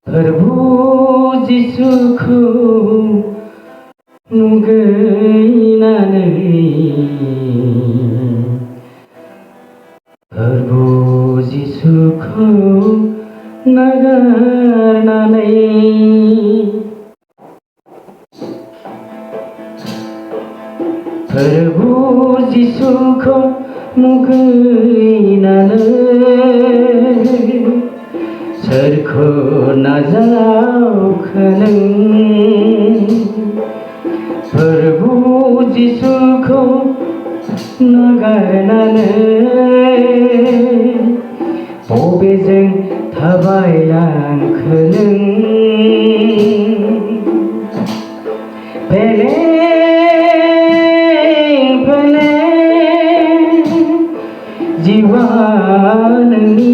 प्रभु जिसुखौ नुगैनानै प्रभु जिसुखौ नागारनानै प्रभु जिसुखौ मुगैनानै सोरखौ नाजावखो नों प्रभु जिसुखौ नागारनानै बबेजों थाबायलांखो नों जिवा नोंनि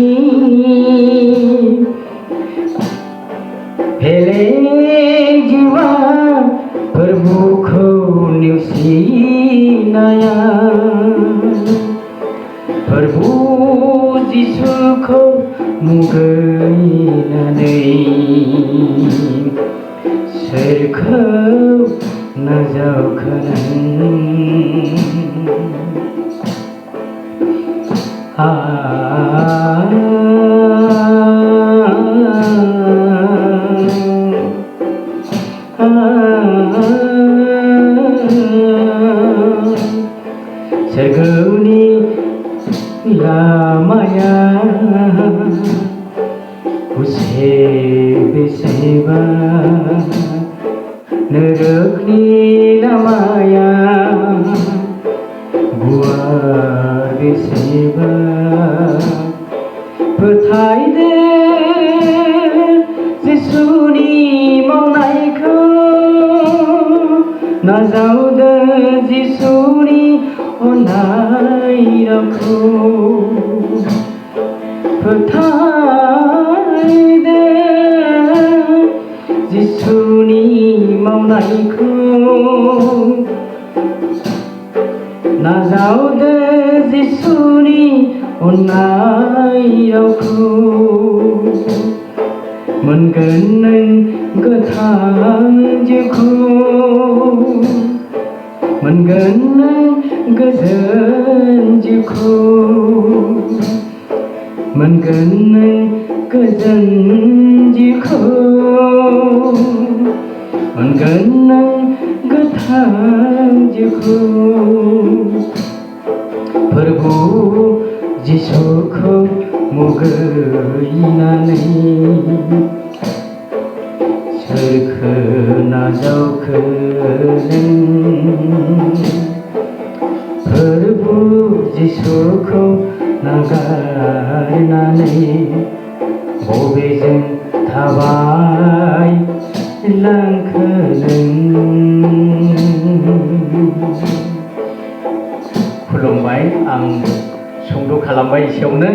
फेलें जिवा प्रभुखौ नेवसिनाया प्रभु जिसुखौ मुगैनानै सोरखौ नाजावखो नों सोरगोनि लामाया बेसेबा नरकनि लामाया गुवार बेसेबा फोथायदो जिसुनि मावनायखौ नाजावदो जिसुनि अननाय रावखौ फोथायदो जिसुनि मावनायखौ नाजावदो जिसुनि अननाय रावखौ मोनगोन नों गोथां जिउखौ मोनगोन नों गोजोन जिउखौ मोनगोन नों गोजोन जिउखौ मोनगोन नों गोथां जिउखौ प्रभु जिसुखौ मुगैनानै सोरखौ नाजावखो नों प्रभु जिसुखौ नागारनानै बबेजों थाबायलांखो नों खुलुमबाय आं सुंद' खालामबाय एसेयावनो।